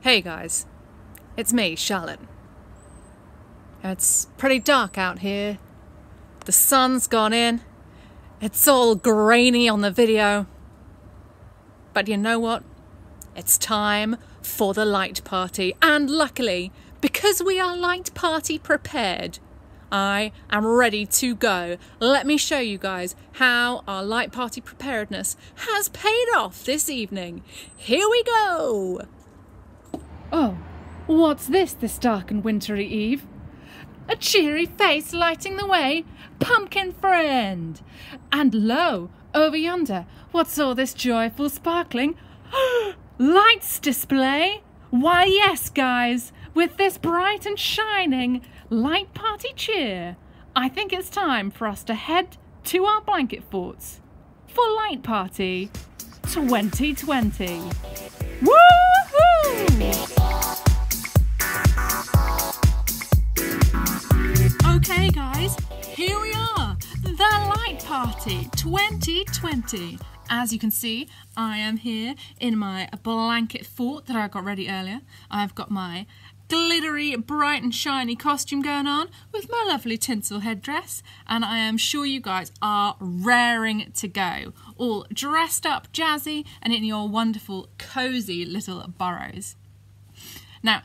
Hey guys, it's me, Charlotte. It's pretty dark out here. The sun's gone in. It's all grainy on the video. But you know what? It's time for the light party. And luckily, because we are light party prepared, I am ready to go. Let me show you guys how our light party preparedness has paid off this evening. Here we go. Oh, what's this dark and wintry eve? A cheery face lighting the way, pumpkin friend. And lo, over yonder, what's all this joyful sparkling? Lights display? Why yes, guys, with this bright and shining light party cheer, I think it's time for us to head to our blanket forts for Light Party 2020. Woohoo! Okay guys, here we are, the Light Party 2020. As you can see, I am here in my blanket fort that I got ready earlier. I've got my glittery, bright and shiny costume going on with my lovely tinsel headdress, and I am sure you guys are raring to go, all dressed up jazzy and in your wonderful cozy little burrows. Now,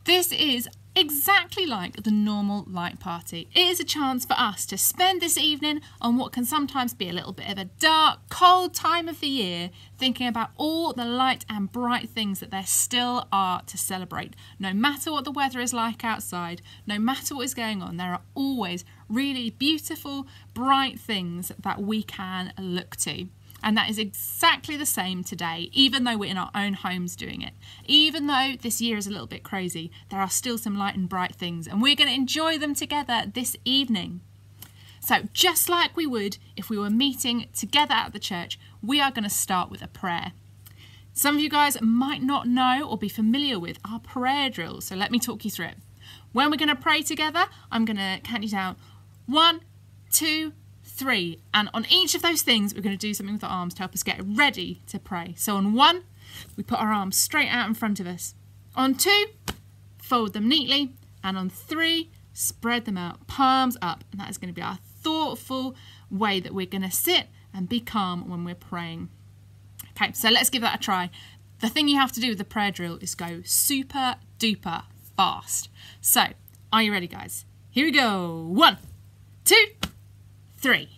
this is exactly like the normal light party. It is a chance for us to spend this evening on what can sometimes be a little bit of a dark, cold time of the year, thinking about all the light and bright things that there still are to celebrate. No matter what the weather is like outside, no matter what is going on, there are always really beautiful, bright things that we can look to. And that is exactly the same today, even though we're in our own homes doing it. Even though this year is a little bit crazy, there are still some light and bright things, and we're going to enjoy them together this evening. So just like we would if we were meeting together at the church, we are going to start with a prayer. Some of you guys might not know or be familiar with our prayer drill, so let me talk you through it. When we're going to pray together, I'm going to count you down 1, 2, 3, and on each of those things we're going to do something with our arms to help us get ready to pray. So on 1, we put our arms straight out in front of us. On 2, fold them neatly, and on 3, spread them out, palms up, and that is going to be our thoughtful way that we're going to sit and be calm when we're praying. Okay, so let's give that a try. The thing you have to do with the prayer drill is go super duper fast. So, are you ready, guys? Here we go. 1, 2, 3.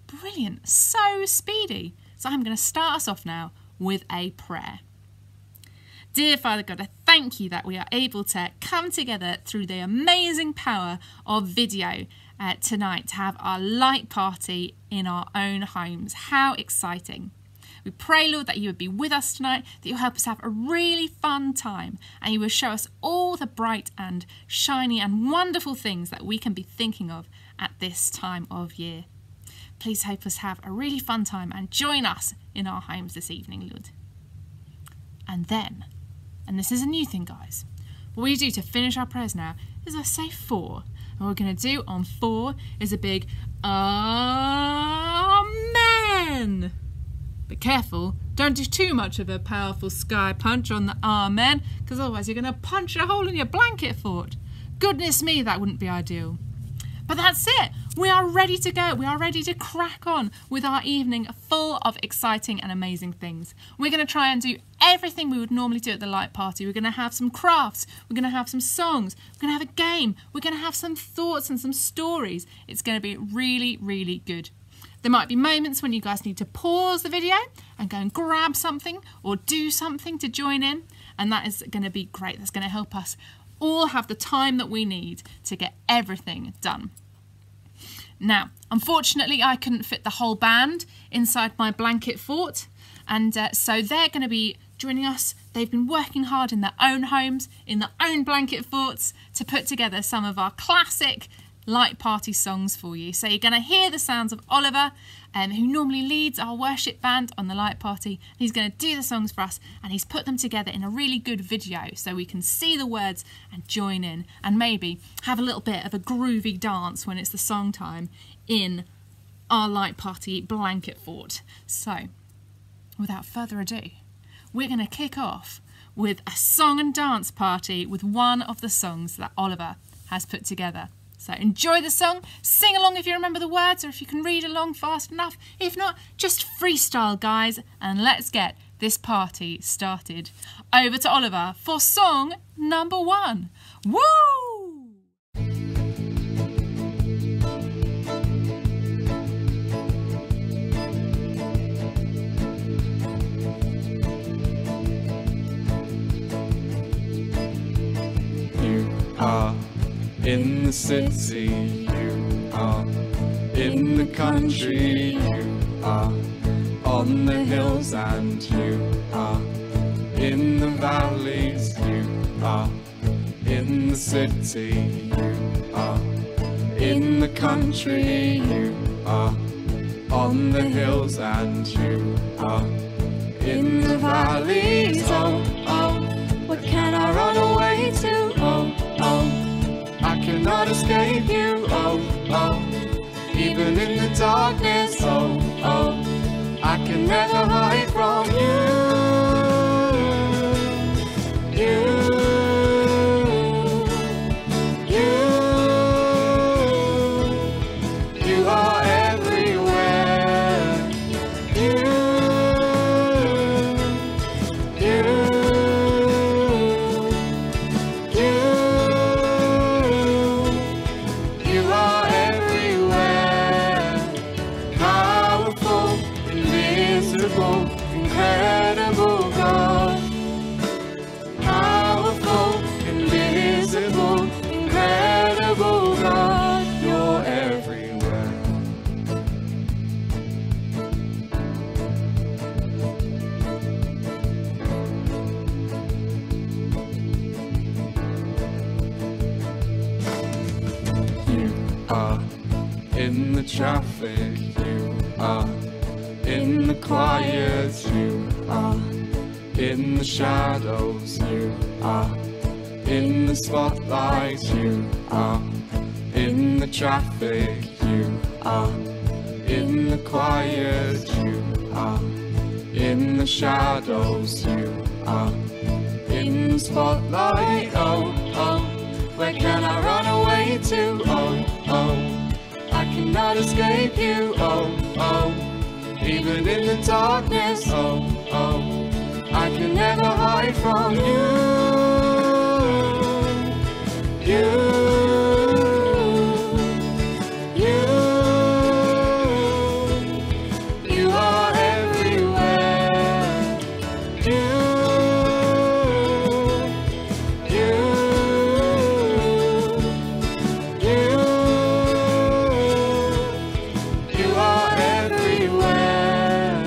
Brilliant, so speedy. So I'm going to start us off now with a prayer. Dear Father God, I thank you that we are able to come together through the amazing power of video tonight to have our light party in our own homes. How exciting. We pray, Lord, that you would be with us tonight, that you'll help us have a really fun time, and you will show us all the bright and shiny and wonderful things that we can be thinking of at this time of year. Please help us have a really fun time and join us in our homes this evening, Lord. And then, and this is a new thing, guys, what we do to finish our prayers now is I say 4. And what we're going to do on 4 is a big Amen. But careful, don't do too much of a powerful sky punch on the Amen, because otherwise you're going to punch a hole in your blanket fort. Goodness me, that wouldn't be ideal. But that's it. We are ready to go. We are ready to crack on with our evening full of exciting and amazing things. We're going to try and do everything we would normally do at the light party. We're going to have some crafts. We're going to have some songs. We're going to have a game. We're going to have some thoughts and some stories. It's going to be really, really good. There might be moments when you guys need to pause the video and go and grab something or do something to join in. And that is going to be great. That's going to help us all have the time that we need to get everything done. Now, unfortunately, I couldn't fit the whole band inside my blanket fort, and so they're going to be joining us. They've been working hard in their own homes, in their own blanket forts, to put together some of our classic light party songs for you. So you're going to hear the sounds of Oliver, who normally leads our worship band on the light party. He's going to do the songs for us, and he's put them together in a really good video so we can see the words and join in, and maybe have a little bit of a groovy dance when it's the song time in our light party blanket fort. So without further ado, we're going to kick off with a song and dance party with one of the songs that Oliver has put together. So enjoy the song, sing along if you remember the words or if you can read along fast enough. If not, just freestyle, guys, and let's get this party started. Over to Oliver for song number 1. Woo! In the city, you are. In the country, you are. On the hills, and you are. In the valleys, you are. In the city, you are. In the country, you are. On the hills, and you are. In the valleys, oh, oh, what can I run away to? Oh, oh, I cannot escape you, oh, oh, even in the darkness, oh, oh, I can never hide from you, you are everywhere, incredible God, powerful, invisible, incredible God, you're everywhere. You are in the traffic, you are in the quiet, you are. In the shadows, you are. In the spotlight, you are. In the traffic, you are. In the quiet, you are. In the shadows, you are. In the spotlight, oh, oh, where can I run away to? Oh, oh, I cannot escape you, oh, oh, even in the darkness, oh, oh, I can never hide from you, you are everywhere, you are everywhere,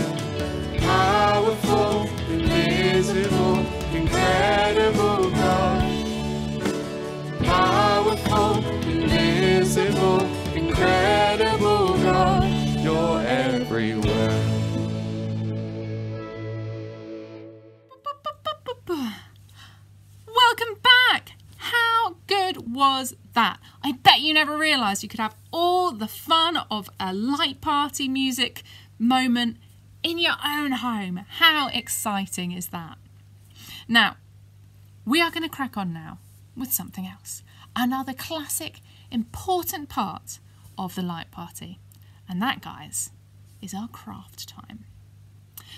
powerful, invisible, incredible God, powerful, invisible, incredible God, you're everywhere. Welcome back! How good was that? I bet you never realised you could have all the fun of a light party music moment in your own home. How exciting is that? Now, we are going to crack on now with something else. Another classic, important part of the light party. And that, guys, is our craft time.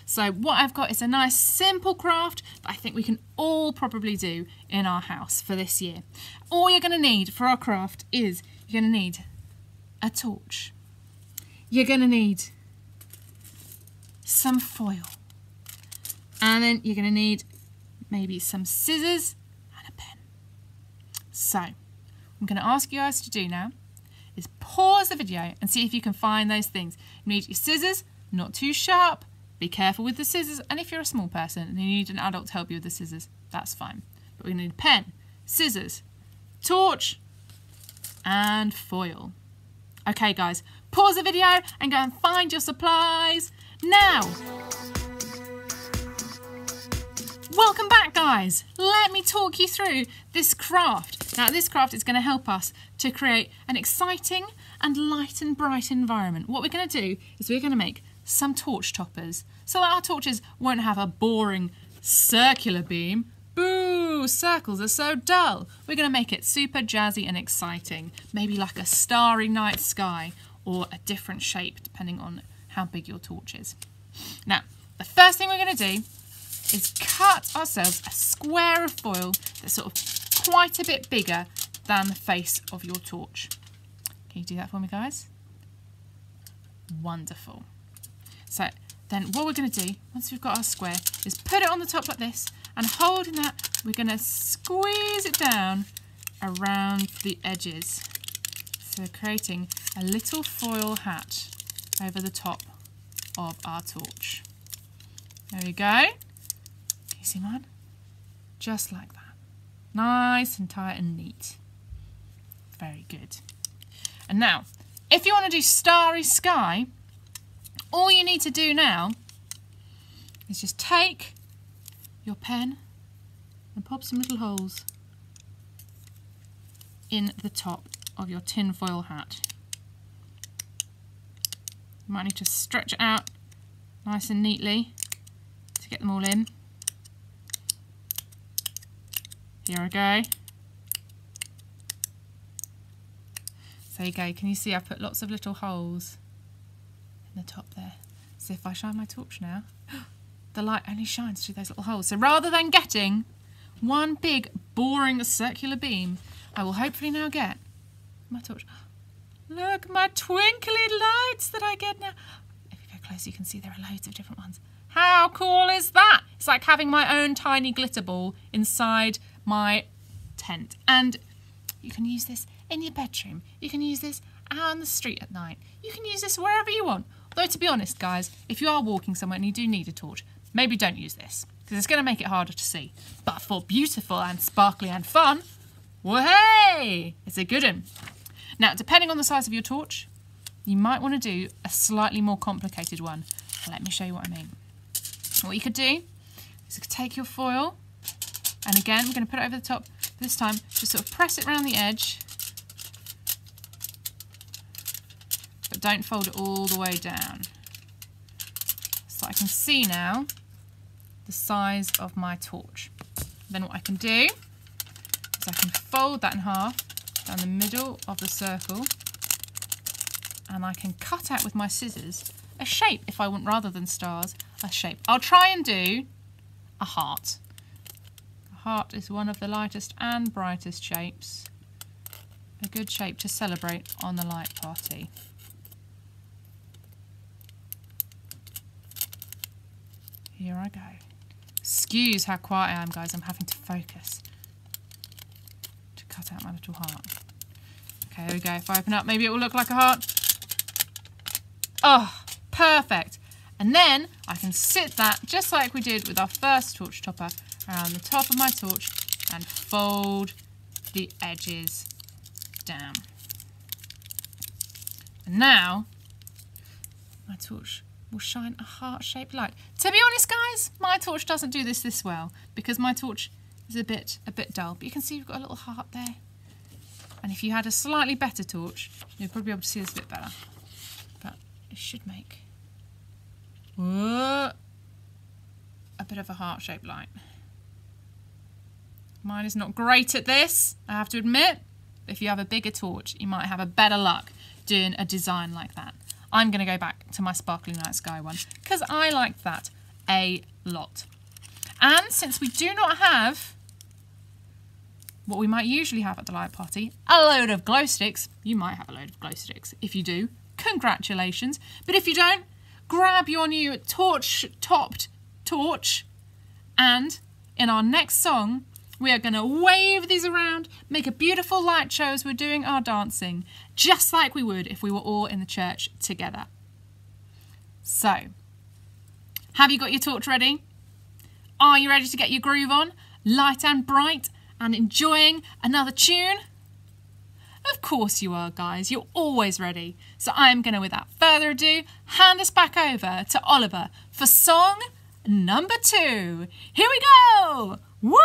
So what I've got is a nice simple craft that I think we can all probably do in our house for this year. All you're going to need for our craft is you're going to need a torch. You're going to need some foil. And then you're going to need maybe some scissors and a pen. So I'm going to ask you guys to do now is pause the video and see if you can find those things. You need your scissors, not too sharp. Be careful with the scissors, and if you're a small person and you need an adult to help you with the scissors, that's fine. But we're going to need a pen, scissors, torch, and foil. Okay, guys, pause the video and go and find your supplies now. Welcome back, guys. Let me talk you through this craft. Now, this craft is going to help us to create an exciting and light and bright environment. What we're going to do is we're going to make some torch toppers so that our torches won't have a boring circular beam, Ooh, circles are so dull. We're going to make it super jazzy and exciting. Maybe like a starry night sky or a different shape depending on how big your torch is. Now, the first thing we're going to do is cut ourselves a square of foil that's sort of quite a bit bigger than the face of your torch. Can you do that for me, guys? Wonderful. So then what we're going to do, once we've got our square, is put it on the top like this, and holding that, we're going to squeeze it down around the edges. So creating a little foil hat over the top of our torch. There we go. Can you see mine? Just like that. Nice and tight and neat. Very good. And now, if you want to do starry sky, all you need to do now is just take your pen and pop some little holes in the top of your tin foil hat. You might need to stretch it out nice and neatly to get them all in. Here I go. So there you go. Can you see I've put lots of little holes in the top there? So if I shine my torch now, the light only shines through those little holes. So rather than getting one big boring circular beam, I will hopefully now get my torch. Look, my twinkly lights that I get now. If you go close, you can see there are loads of different ones. How cool is that? It's like having my own tiny glitter ball inside my tent. And you can use this in your bedroom. You can use this out on the street at night. You can use this wherever you want. Though to be honest, guys, if you are walking somewhere and you do need a torch, maybe don't use this, because it's going to make it harder to see. But for beautiful and sparkly and fun, well, hey, it's a good one. Now, depending on the size of your torch, you might want to do a slightly more complicated one. Let me show you what I mean. What you could do is you could take your foil, and again, we're going to put it over the top. This time, just sort of press it around the edge, but don't fold it all the way down. So I can see now the size of my torch. Then what I can do is I can fold that in half down the middle of the circle, and I can cut out with my scissors a shape, if I want, rather than stars, a shape. I'll try and do a heart. A heart is one of the lightest and brightest shapes. A good shape to celebrate on the light party. Here I go. Excuse how quiet I am, guys. I'm having to focus to cut out my little heart. Okay, there we go. If I open up, maybe it will look like a heart. Oh, perfect. And then I can sit that, just like we did with our first torch topper, around the top of my torch and fold the edges down. And now my torch will shine a heart-shaped light. To be honest, guys, my torch doesn't do this well, because my torch is a bit dull. But you can see we've got a little heart there. And if you had a slightly better torch, you'd probably be able to see this a bit better. But it should make a bit of a heart-shaped light. Mine is not great at this, I have to admit. If you have a bigger torch, you might have a better luck doing a design like that. I'm going to go back to my sparkling night sky one, because I liked that a lot. And since we do not have what we might usually have at the light party, a load of glow sticks. You might have a load of glow sticks. If you do, congratulations. But if you don't, grab your new torch-topped torch, and in our next song, we are going to wave these around, make a beautiful light show as we're doing our dancing, just like we would if we were all in the church together. So, have you got your torch ready? Are you ready to get your groove on, light and bright, and enjoying another tune? Of course you are, guys. You're always ready. So I'm going to, without further ado, hand us back over to Oliver for song number 2. Here we go! Woo!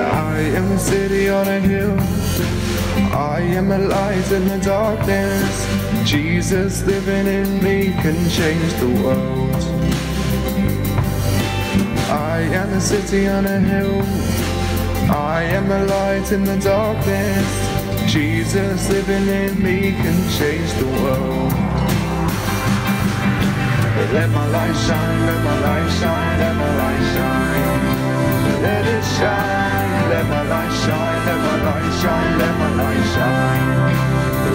I am a city on a hill. I am a light in the darkness. Jesus living in me can change the world. I am a city on a hill. I am a light in the darkness. Jesus living in me can change the world. Let my light shine, let my light shine, let my light shine. Let it shine, let my light shine, let my light shine, let my light shine.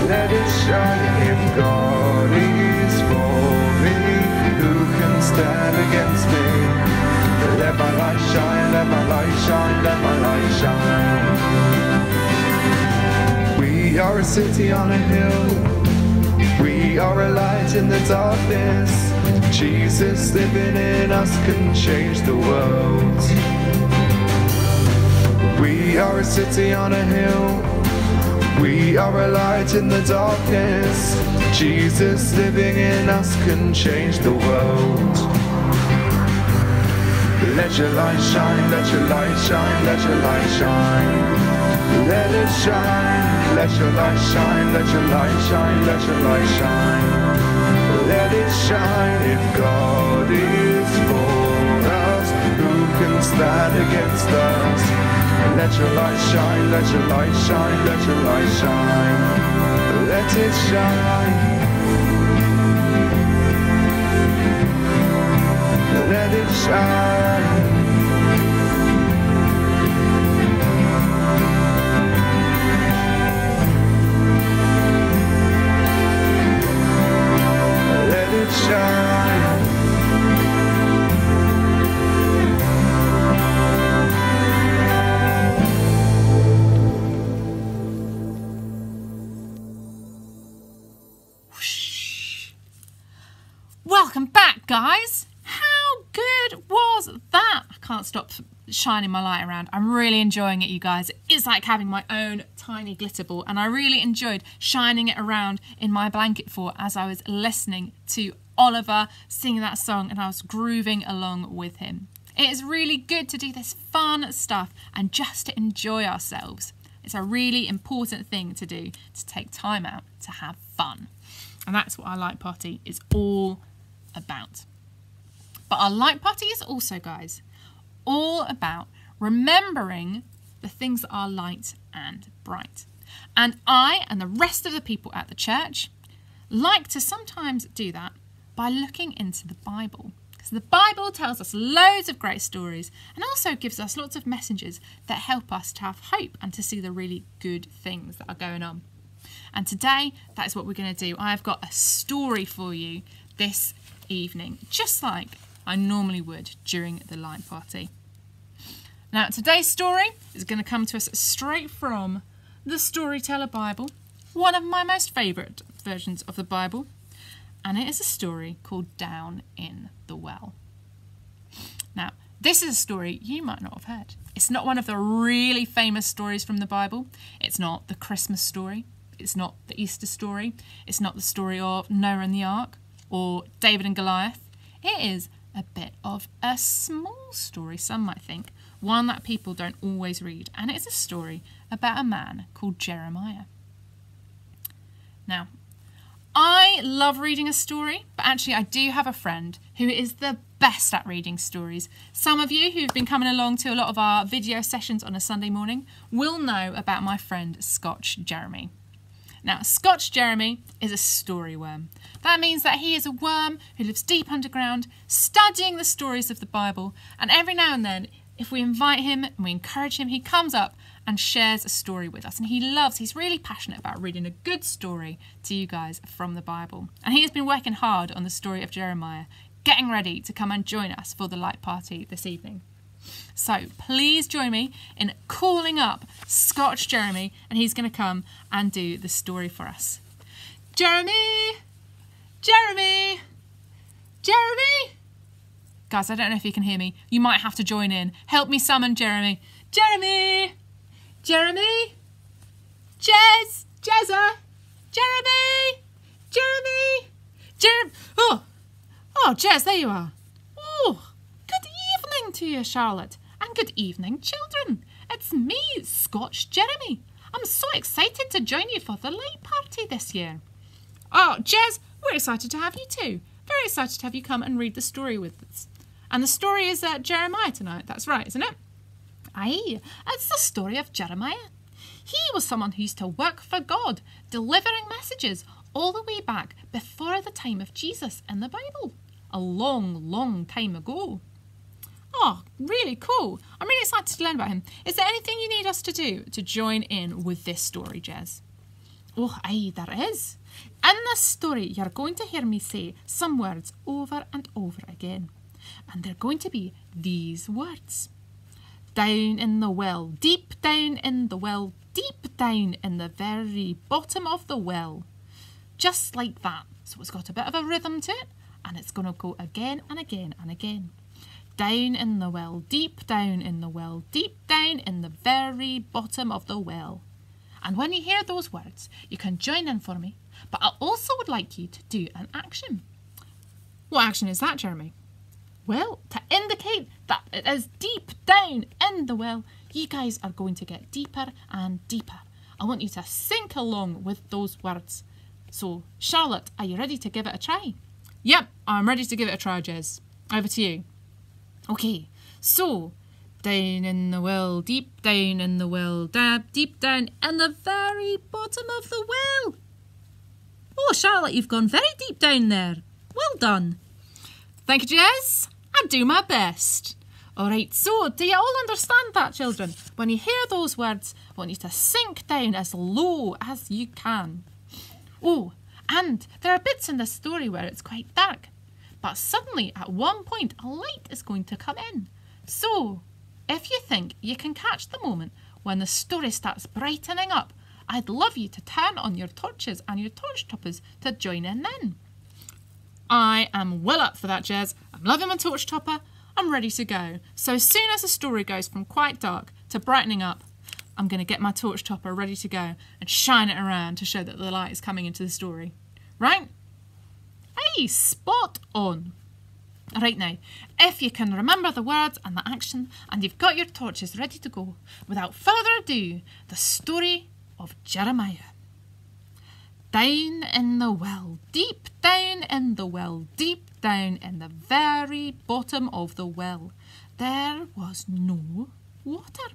Let it shine. If God is for me, who can stand against me? Let my light shine, let my light shine, let my light shine. We are a city on a hill. We are a light in the darkness. Jesus living in us can change the world. We are a city on a hill. We are a light in the darkness. Jesus living in us can change the world. Let your light shine, let your light shine, let your light shine. Let it shine, let your light shine, let your light shine, let your light shine. Let it shine. If God is for us, who can stand against us? Let your light shine, let your light shine, let your light shine. Let it shine. Let it shine. Let it shine. Welcome back, guys. How good was that? I can't stop shining my light around. I'm really enjoying it, you guys. It's like having my own tiny glitter ball, and I really enjoyed shining it around in my blanket fort as I was listening to Oliver sing that song, and I was grooving along with him. It is really good to do this fun stuff and just to enjoy ourselves. It's a really important thing to do, to take time out to have fun. And that's what our light party is all about. But our light party is also, guys, all about remembering the things that are light and bright. And I and the rest of the people at the church like to sometimes do that by looking into the Bible. Because the Bible tells us loads of great stories and also gives us lots of messages that help us to have hope and to see the really good things that are going on. And today, that is what we're going to do. I've got a story for you this evening, just like I normally would during the light party. Now, today's story is going to come to us straight from the Storyteller Bible, one of my most favourite versions of the Bible, and it is a story called Down in the Well. Now, this is a story you might not have heard. It's not one of the really famous stories from the Bible. It's not the Christmas story. It's not the Easter story. It's not the story of Noah and the Ark or David and Goliath. It is a bit of a small story, some might think, one that people don't always read, and it's a story about a man called Jeremiah. Now, I love reading a story, but actually I do have a friend who is the best at reading stories. Some of you who've been coming along to a lot of our video sessions on a Sunday morning will know about my friend Scotch Jeremy. Now, Scotch Jeremy is a story worm. That means that he is a worm who lives deep underground, studying the stories of the Bible, and every now and then, if we invite him and we encourage him, he comes up and shares a story with us. And he's really passionate about reading a good story to you guys from the Bible. And he has been working hard on the story of Jeremiah, getting ready to come and join us for the light party this evening. So please join me in calling up Scotch Jeremy, and he's going to come and do the story for us. Jeremy! Jeremy! Jeremy! Guys, I don't know if you can hear me. You might have to join in. Help me summon Jeremy. Jeremy! Jeremy! Jezza! Jeremy! Jeremy! Oh, Jez, there you are. Oh, good evening to you, Charlotte. And good evening, children. It's me, Scotch Jeremy. I'm so excited to join you for the light party this year. Oh, Jez, we're excited to have you too. Very excited to have you come and read the story with us. And the story is Jeremiah tonight. That's right, isn't it? Aye, it's the story of Jeremiah. He was someone who used to work for God, delivering messages all the way back before the time of Jesus in the Bible. A long, long time ago. Oh, really cool. I'm really excited to learn about him. Is there anything you need us to do to join in with this story, Jez? Oh, aye, there is. In this story, you're going to hear me say some words over and over again. And they're going to be these words. Down in the well, deep down in the well, deep down in the very bottom of the well. Just like that. So it's got a bit of a rhythm to it, and it's going to go again and again and again. Down in the well, deep down in the well, deep down in the very bottom of the well. And when you hear those words, you can join in for me, but I also would like you to do an action. What action is that, Jeremy? Well, to indicate that it is deep down in the well, you guys are going to get deeper and deeper. I want you to sink along with those words. So, Charlotte, are you ready to give it a try? Yep, I'm ready to give it a try, Jez. Over to you. Okay, so, down in the well, deep down in the well, deep down in the very bottom of the well. Oh, Charlotte, you've gone very deep down there. Well done. Thank you, Jez. I'll do my best. All right, so do you all understand that, children? When you hear those words, I want you to sink down as low as you can. Oh, and there are bits in this story where it's quite dark. But suddenly, at one point, a light is going to come in. So, if you think you can catch the moment when the story starts brightening up, I'd love you to turn on your torches and your torch toppers to join in then. I am well up for that, Jez. I'm loving my torch topper. I'm ready to go. So as soon as the story goes from quite dark to brightening up, I'm going to get my torch topper ready to go and shine it around to show that the light is coming into the story. Right? Hey, spot on. Right now, if you can remember the words and the action and you've got your torches ready to go, without further ado, the story of Jeremiah. Down in the well, deep down in the well, deep down in the very bottom of the well, there was no water.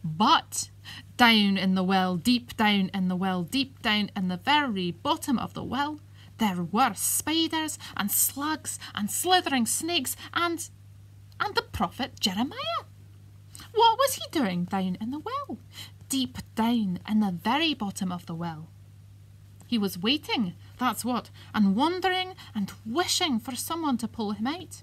But down in the well, deep down in the well, deep down in the very bottom of the well, there were spiders and slugs and slithering snakes and the prophet Jeremiah. What was he doing down in the well? Deep down in the very bottom of the well. He was waiting, that's what, and wondering and wishing for someone to pull him out.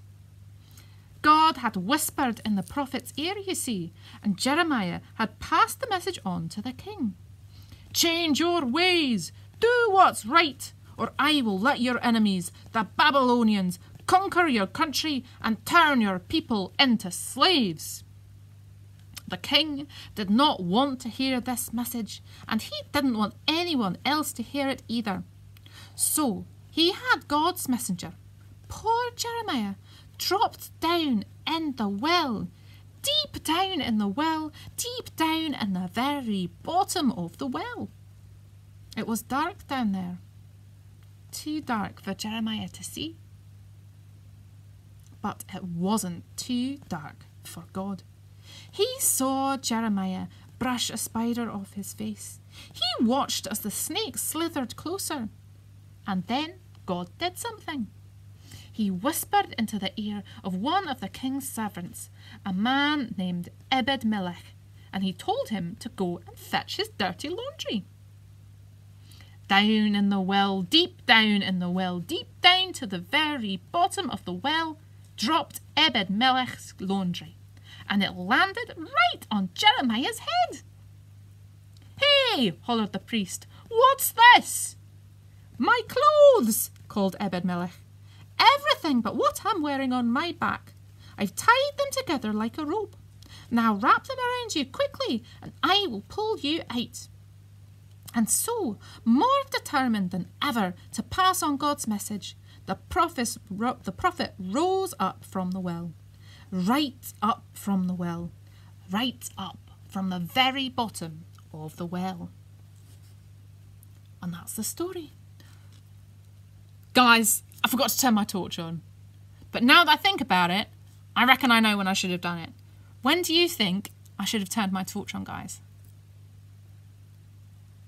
God had whispered in the prophet's ear, you see, and Jeremiah had passed the message on to the king. Change your ways, do what's right, or I will let your enemies, the Babylonians, conquer your country and turn your people into slaves. The king did not want to hear this message, and he didn't want anyone else to hear it either. So he had God's messenger, poor Jeremiah, dropped down in the well, deep down in the well, deep down in the very bottom of the well. It was dark down there, too dark for Jeremiah to see. But it wasn't too dark for God. He saw Jeremiah brush a spider off his face. He watched as the snake slithered closer. And then God did something. He whispered into the ear of one of the king's servants, a man named Ebed-Melech, and he told him to go and fetch his dirty laundry. Down in the well, deep down in the well, deep down to the very bottom of the well, dropped Ebed-Melech's laundry. And it landed right on Jeremiah's head. Hey, hollered the priest, what's this? My clothes, called Ebed-Melech. Everything but what I'm wearing on my back. I've tied them together like a rope. Now wrap them around you quickly and I will pull you out. And so, more determined than ever to pass on God's message, the prophet rose up from the well. Right up from the well, right up from the very bottom of the well. And that's the story. Guys, I forgot to turn my torch on. But now that I think about it, I reckon I know when I should have done it. When do you think I should have turned my torch on, guys?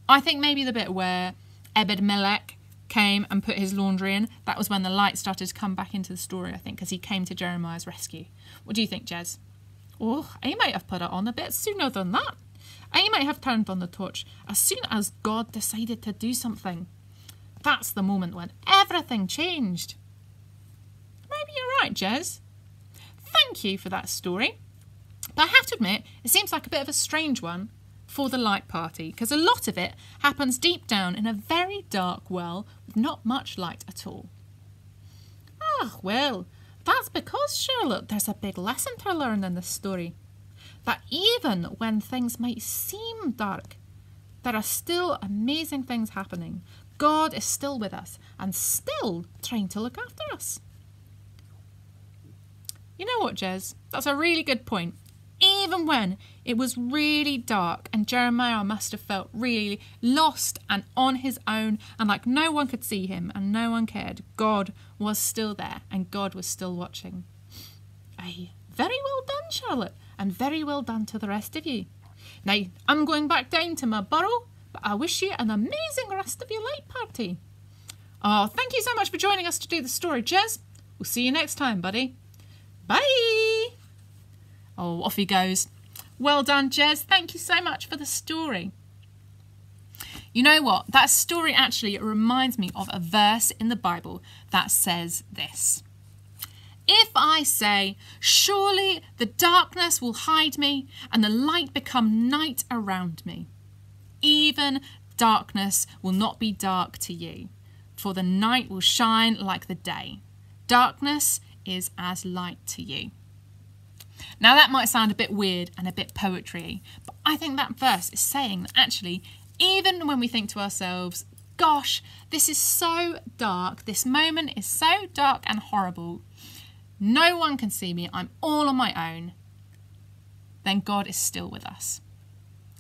I think maybe the bit where Ebed-Melech came and put his laundry in. That was when the light started to come back into the story, I think, because he came to Jeremiah's rescue. What do you think, Jez? Oh, I might have put it on a bit sooner than that. I might have turned on the torch as soon as God decided to do something. That's the moment when everything changed. Maybe you're right, Jez. Thank you for that story. But I have to admit, it seems like a bit of a strange one for the light party, because a lot of it happens deep down in a very dark well with not much light at all. Ah, well, that's because, Charlotte, there's a big lesson to learn in this story. That even when things might seem dark, there are still amazing things happening. God is still with us and still trying to look after us. You know what, Jez? That's a really good point. Even when it was really dark and Jeremiah must have felt really lost and on his own and like no one could see him and no one cared, God was still there and God was still watching. Aye, very well done, Charlotte, and very well done to the rest of you. Now, I'm going back down to my burrow, but I wish you an amazing rest of your light party. Oh, thank you so much for joining us to do the story, Jez. We'll see you next time, buddy. Bye! Oh, off he goes. Well done, Jez. Thank you so much for the story. You know what? That story actually reminds me of a verse in the Bible that says this. If I say, surely the darkness will hide me and the light become night around me, even darkness will not be dark to you, for the night will shine like the day. Darkness is as light to you. Now that might sound a bit weird and a bit poetry, but I think that verse is saying that actually, even when we think to ourselves, gosh, this is so dark, this moment is so dark and horrible, no one can see me, I'm all on my own, then God is still with us.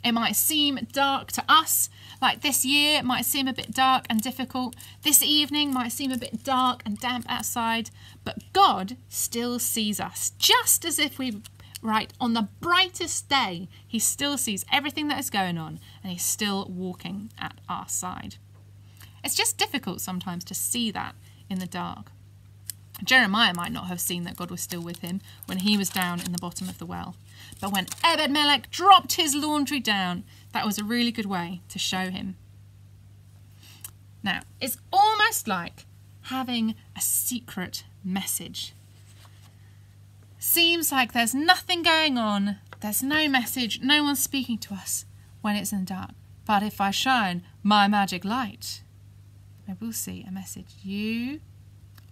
It might seem dark to us, like this year might seem a bit dark and difficult. This evening might seem a bit dark and damp outside, but God still sees us, just as if we, right, on the brightest day, he still sees everything that is going on and he's still walking at our side. It's just difficult sometimes to see that in the dark. Jeremiah might not have seen that God was still with him when he was down in the bottom of the well. But when Ebed-Melech dropped his laundry down, that was a really good way to show him. Now, it's almost like having a secret message. Seems like there's nothing going on, there's no message, no one's speaking to us when it's in the dark. But if I shine my magic light, I will see a message. You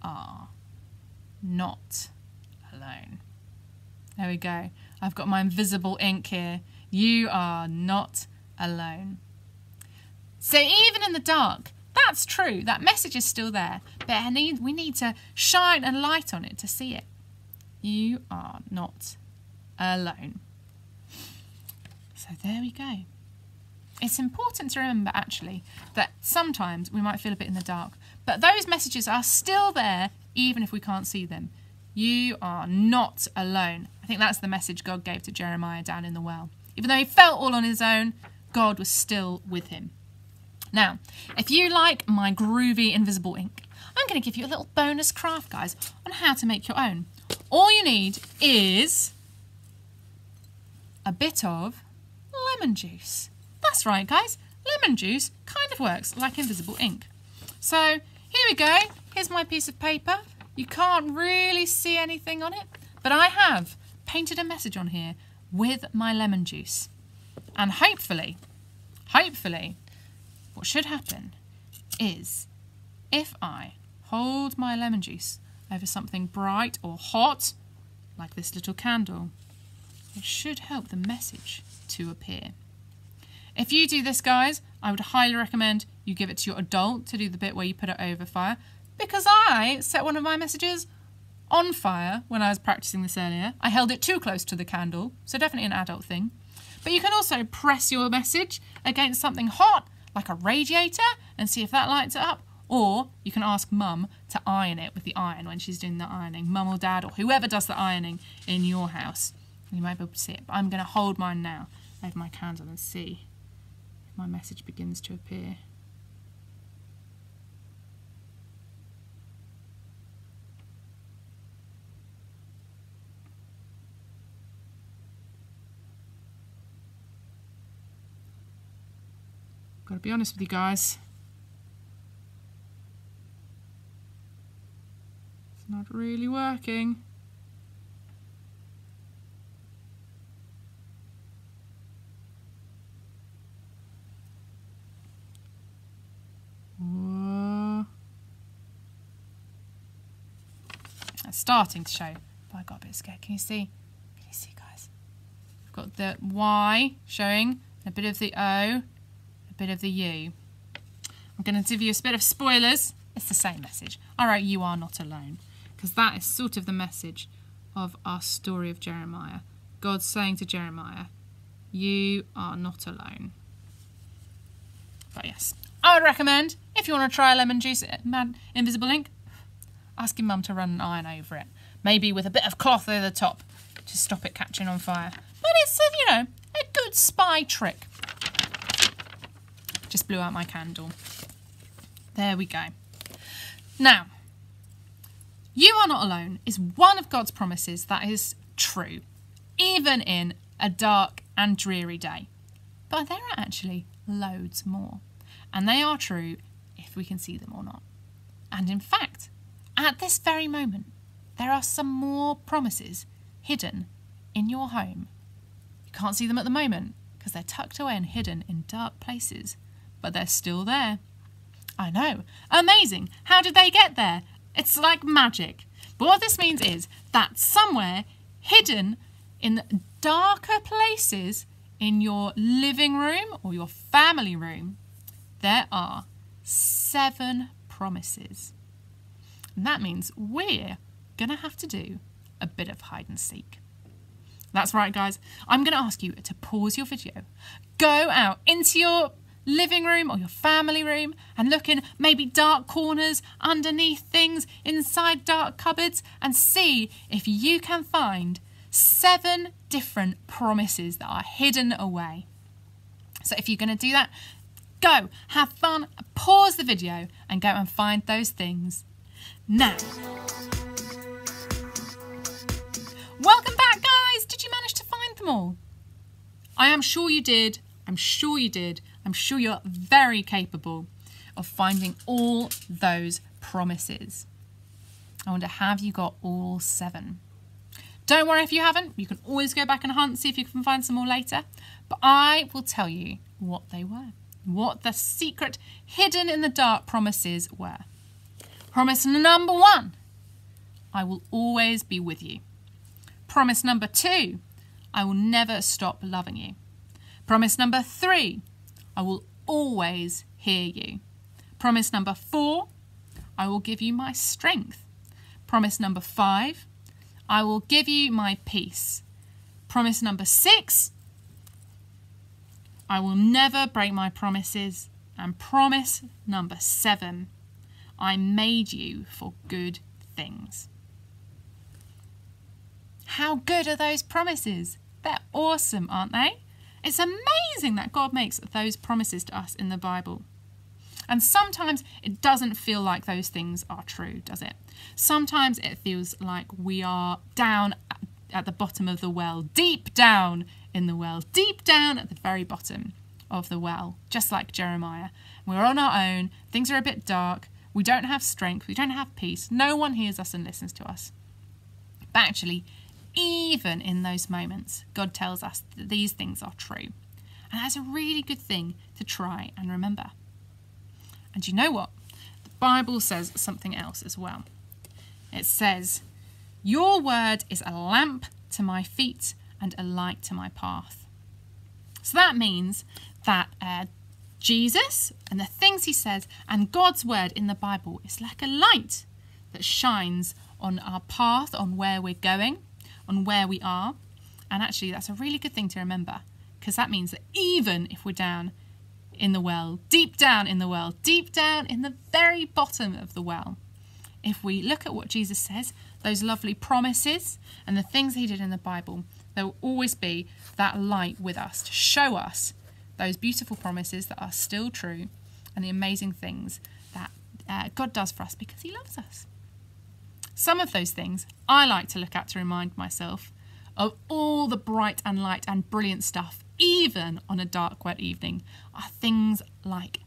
are not alone. There we go. I've got my invisible ink here. You are not alone. So even in the dark, that's true. That message is still there. But we need to shine a light on it to see it. You are not alone. So there we go. It's important to remember, actually, that sometimes we might feel a bit in the dark, but those messages are still there even if we can't see them. You are not alone. I think that's the message God gave to Jeremiah down in the well. Even though he felt all on his own, God was still with him. Now, if you like my groovy invisible ink, I'm going to give you a little bonus craft, guys, on how to make your own. All you need is a bit of lemon juice. That's right, guys. Lemon juice kind of works like invisible ink. So here we go. Here's my piece of paper. You can't really see anything on it, but I have painted a message on here with my lemon juice. And hopefully, what should happen is if I hold my lemon juice over something bright or hot, like this little candle, it should help the message to appear. If you do this, guys, I would highly recommend you give it to your adult to do the bit where you put it over fire, because I set one of my messages on fire when I was practicing this earlier. I held it too close to the candle, so definitely an adult thing. But you can also press your message against something hot, like a radiator, and see if that lights it up. Or you can ask Mum to iron it with the iron when she's doing the ironing. Mum or Dad or whoever does the ironing in your house. You might be able to see it. But I'm going to hold mine now over my candle and see if my message begins to appear. Got to be honest with you guys. It's not really working. Whoa. It's starting to show, but I got a bit scared. Can you see? Can you see, guys? I've got the Y showing, a bit of the O, bit of the U. I'm going to give you a bit of spoilers. It's the same message. All right, you are not alone. Because that is sort of the message of our story of Jeremiah. God saying to Jeremiah, you are not alone. But yes, I would recommend, if you want to try a lemon juice invisible ink, ask your mum to run an iron over it. Maybe with a bit of cloth over the top to stop it catching on fire. But it's, a good spy trick. Just blew out my candle. There we go. Now, you are not alone is one of God's promises that is true, even in a dark and dreary day. But there are actually loads more. And they are true if we can see them or not. And in fact, at this very moment, there are some more promises hidden in your home. You can't see them at the moment because they're tucked away and hidden in dark places. But they're still there. I know. Amazing. How did they get there? It's like magic. But what this means is that somewhere hidden in darker places in your living room or your family room, there are 7 promises. And that means we're going to have to do a bit of hide and seek. That's right, guys. I'm going to ask you to pause your video, go out into your living room or your family room and look in maybe dark corners, underneath things, inside dark cupboards, and see if you can find 7 different promises that are hidden away. So if you're going to do that, go, have fun, pause the video and go and find those things now. Welcome back, guys. Did you manage to find them all? I am sure you did. I'm sure you did. I'm sure you're very capable of finding all those promises. I wonder, have you got all 7? Don't worry if you haven't. You can always go back and hunt, see if you can find some more later. But I will tell you what they were, what the secret hidden in the dark promises were. Promise number 1, I will always be with you. Promise number 2, I will never stop loving you. Promise number 3, I will always hear you. Promise number 4, I will give you my strength. Promise number 5, I will give you my peace. Promise number 6, I will never break my promises. And promise number 7, I made you for good things. How good are those promises? They're awesome, aren't they? It's amazing that God makes those promises to us in the Bible. And sometimes it doesn't feel like those things are true, does it? Sometimes it feels like we are down at the bottom of the well, deep down in the well, deep down at the very bottom of the well, just like Jeremiah. We're on our own, things are a bit dark, we don't have strength, we don't have peace, no one hears us and listens to us. But actually, even in those moments, God tells us that these things are true. And that's a really good thing to try and remember. And you know what? The Bible says something else as well. It says, your word is a lamp to my feet and a light to my path. So that means that Jesus and the things he says and God's word in the Bible is like a light that shines on our path, on where we're going, on where we are. And actually, that's a really good thing to remember, because that means that even if we're down in the well, deep down in the well, deep down in the very bottom of the well, if we look at what Jesus says, those lovely promises and the things he did in the Bible, there will always be that light with us to show us those beautiful promises that are still true and the amazing things that God does for us because he loves us. Some of those things I like to look at to remind myself of all the bright and light and brilliant stuff, even on a dark, wet evening, are things like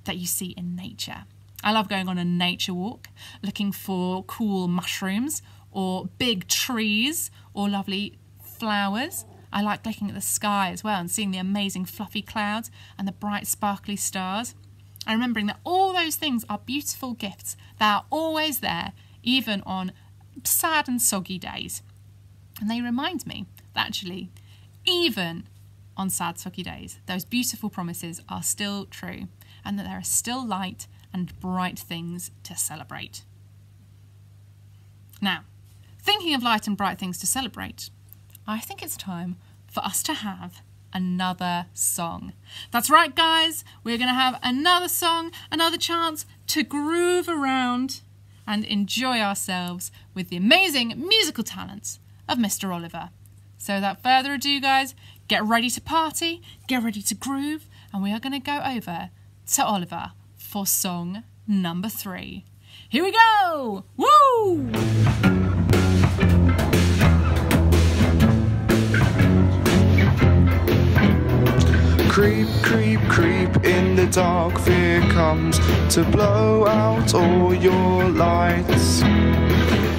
that you see in nature. I love going on a nature walk, looking for cool mushrooms or big trees or lovely flowers. I like looking at the sky as well and seeing the amazing fluffy clouds and the bright sparkly stars. And remembering that all those things are beautiful gifts that are always there, even on sad and soggy days. And they remind me that actually, even on sad, soggy days, those beautiful promises are still true and that there are still light and bright things to celebrate. Now, thinking of light and bright things to celebrate, I think it's time for us to have another song. That's right, guys. We're going to have another song, another chance to groove around and enjoy ourselves with the amazing musical talents of Mr. Oliver. So without further ado, guys, get ready to party, get ready to groove, and we are going to go over to Oliver for song number 3. Here we go! Woo! Creep, creep, creep in the dark, fear comes to blow out all your lights.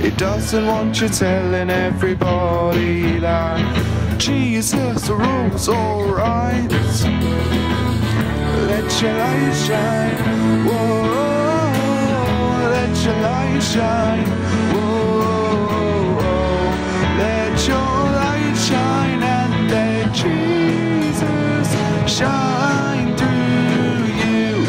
It doesn't want you telling everybody that Jesus rules alright. Let your light shine, whoa, let your light shine, whoa, let your light shine and let Jesus shine through you.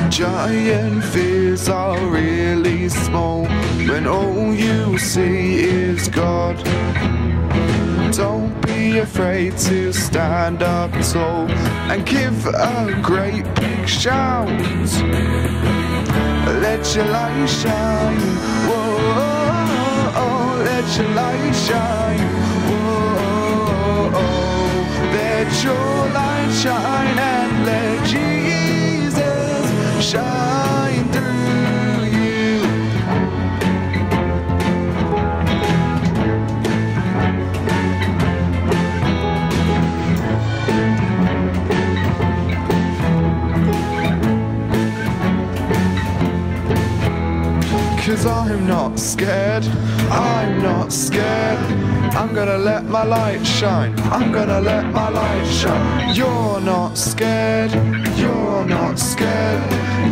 Giant fears are really small when all you see is God. Don't be afraid to stand up tall and give a great big shout. Let your light shine, whoa, let your light shine, whoa, let your light shine and let Jesus shine through you. 'Cause I'm not scared, I'm not scared. I'm gonna let my light shine, I'm gonna let my light shine. You're not scared, you're not scared.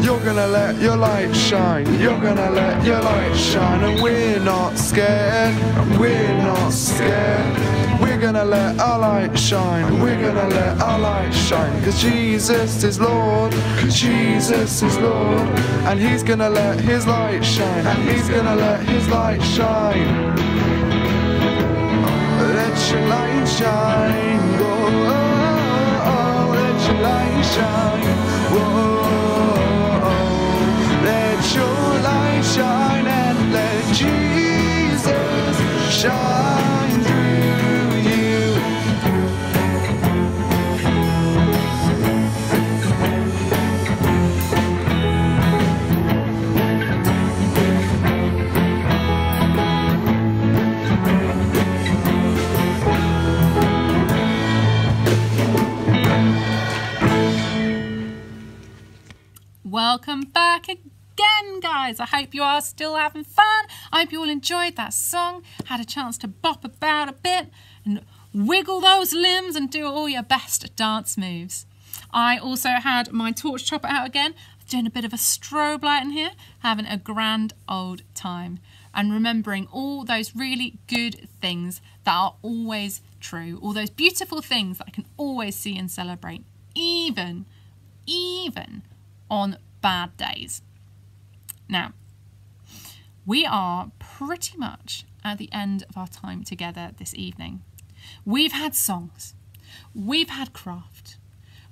You're gonna let your light shine, you're gonna let your light shine. And we're not scared, we're not scared. We're gonna let our light shine, we're gonna let our light shine. 'Cause Jesus is Lord, 'cause Jesus is Lord. And he's gonna let his light shine, and he's gonna let his light shine. Let your light shine, whoa, let your light shine, whoa, let your light shine and let Jesus shine through you. Welcome back again, guys. I hope you are still having fun. I hope you all enjoyed that song, had a chance to bop about a bit and wiggle those limbs and do all your best dance moves. I also had my torch chopper out again, doing a bit of a strobe light in here, having a grand old time. and remembering all those really good things that are always true, all those beautiful things that I can always see and celebrate, even on bad days. Now, we are pretty much at the end of our time together this evening. We've had songs, we've had craft,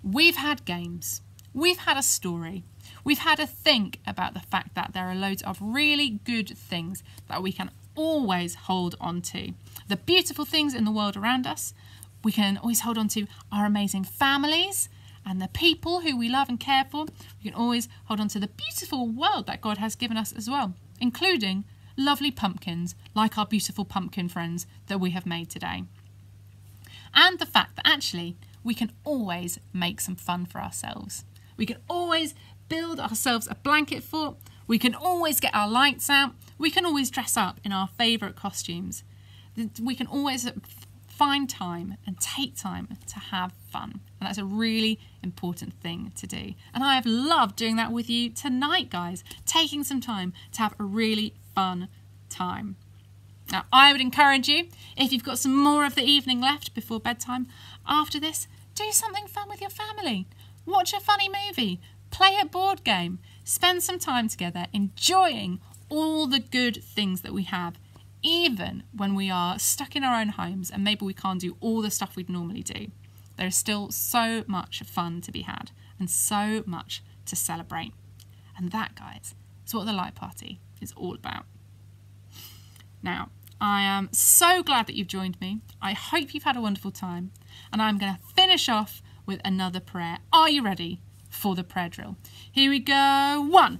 we've had games, we've had a story, we've had a think about the fact that there are loads of really good things that we can always hold on to. The beautiful things in the world around us, we can always hold on to our amazing families and the people who we love and care for. We can always hold on to the beautiful world that God has given us as well, including lovely pumpkins like our beautiful pumpkin friends that we have made today. And the fact that actually we can always make some fun for ourselves. We can always build ourselves a blanket fort. We can always get our lights out. We can always dress up in our favourite costumes. We can always find time and take time to have fun. And that's a really important thing to do. And I have loved doing that with you tonight, guys. Taking some time to have a really fun time. Now, I would encourage you, if you've got some more of the evening left before bedtime, after this, do something fun with your family. Watch a funny movie, play a board game, spend some time together enjoying all the good things that we have, even when we are stuck in our own homes and maybe we can't do all the stuff we'd normally do. There is still so much fun to be had and so much to celebrate. And that, guys, is what the Light Party is all about. Now, I am so glad that you've joined me. I hope you've had a wonderful time. And I'm going to finish off with another prayer. Are you ready for the prayer drill? Here we go. 1.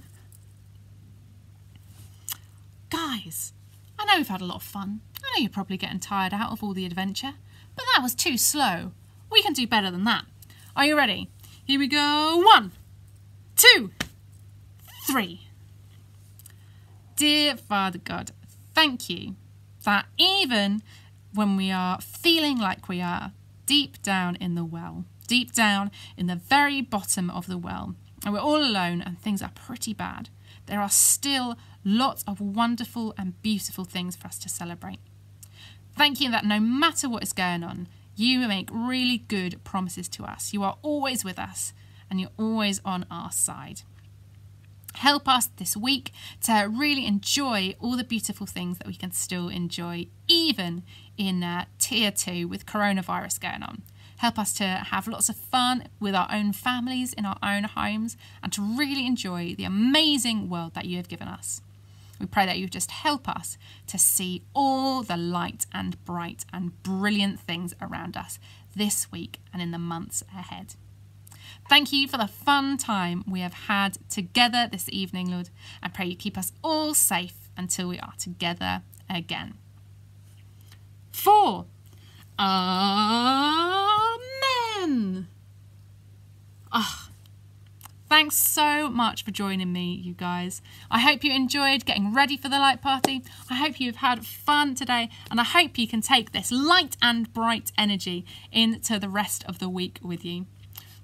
Guys, I know we've had a lot of fun. I know you're probably getting tired out of all the adventure, but that was too slow. We can do better than that. Are you ready? Here we go. 1, 2, 3. Dear Father God, thank you that even when we are feeling like we are deep down in the well, deep down in the very bottom of the well, and we're all alone and things are pretty bad, there are still lots of wonderful and beautiful things for us to celebrate. Thank you that no matter what is going on, you make really good promises to us. You are always with us and you're always on our side. Help us this week to really enjoy all the beautiful things that we can still enjoy, even in tier 2 with coronavirus going on. Help us to have lots of fun with our own families in our own homes and to really enjoy the amazing world that you have given us. We pray that you just help us to see all the light and bright and brilliant things around us this week and in the months ahead. Thank you for the fun time we have had together this evening, Lord. I pray you keep us all safe until we are together again. 4. Amen. Thanks so much for joining me, you guys. I hope you enjoyed getting ready for the Light Party. I hope you've had fun today, and I hope you can take this light and bright energy into the rest of the week with you.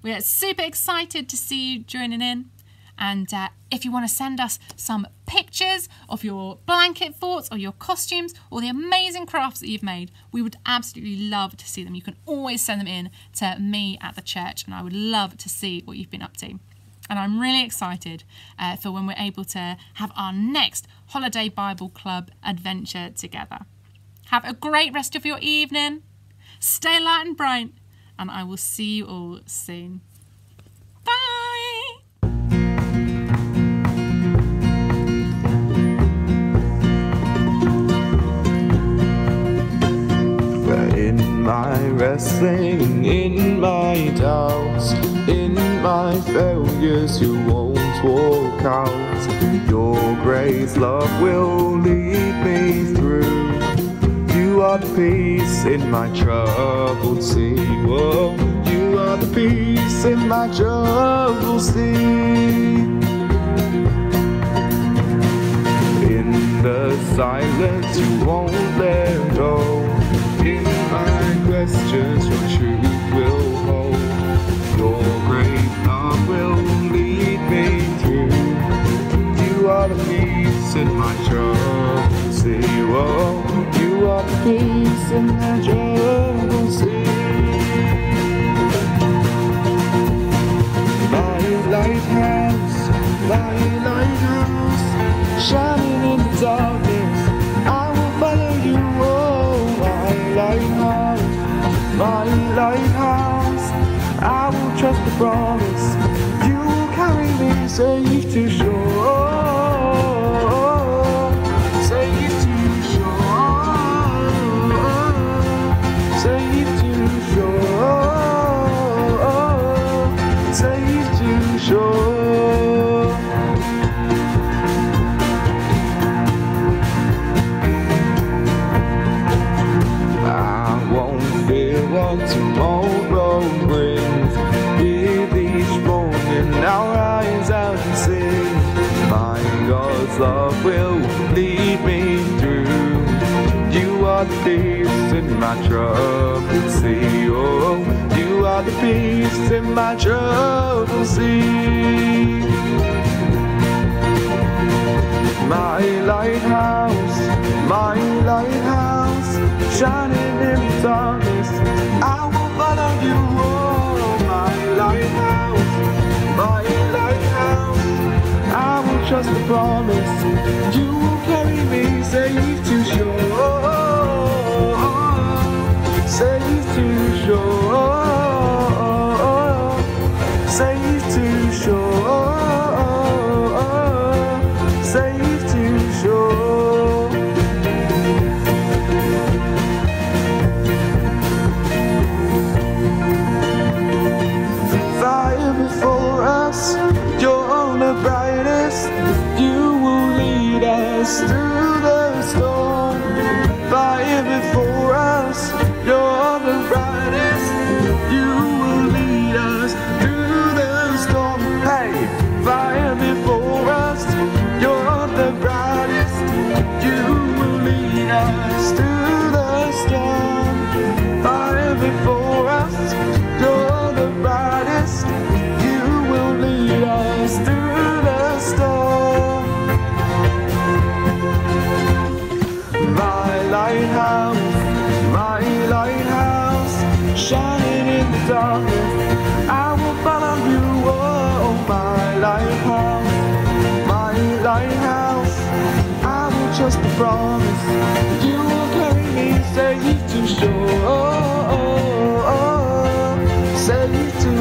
We're super excited to see you joining in. And if you want to send us some pictures of your blanket forts or your costumes or the amazing crafts that you've made, we would absolutely love to see them. You can always send them in to me at the church, and I would love to see what you've been up to. And I'm really excited for when we're able to have our next Holiday Bible Club adventure together. Have a great rest of your evening. Stay light and bright, and I will see you all soon. Bye! In my wrestling, in my doubts, in my failures, you won't walk out. Your grace, love will lead me through. You are the peace in my troubled sea. Whoa, you are the peace in my troubled sea. In the silence, you won't let go. In my questions, your truth will hold. Your great love will lead me through. You are the peace in my troubles. peace in the troubled sea. My lighthouse, shining in the darkness, I will follow you. Oh, my lighthouse, I will trust the promise. You will carry me safe to shore. Safe to shore. Safe to shore. Safe to shore. I won't fear what tomorrow brings. With each morning I'll rise out and sing. My God's love will lead me through. You are the peace in my troubled sea. Oh, you are the peace in my troubled sea. My lighthouse, shining in the darkness, I will follow you. Oh, my lighthouse, I will trust the promise. You will carry me safe to shore. Safe to shore. Safe to shore. Safe to shore. Fire before us, you're the brightest. You will lead us through the storm. Fire before us, you're the brightest. You will lead us through the storm. Hey, fire before us, you're the brightest. You will lead us through the storm. Fire before us, you're the brightest. You will lead us through the storm. My lighthouse, shining in the darkness, I will follow you. Oh, my lighthouse, I will trust the promise. You will carry me safe to shore. Safe to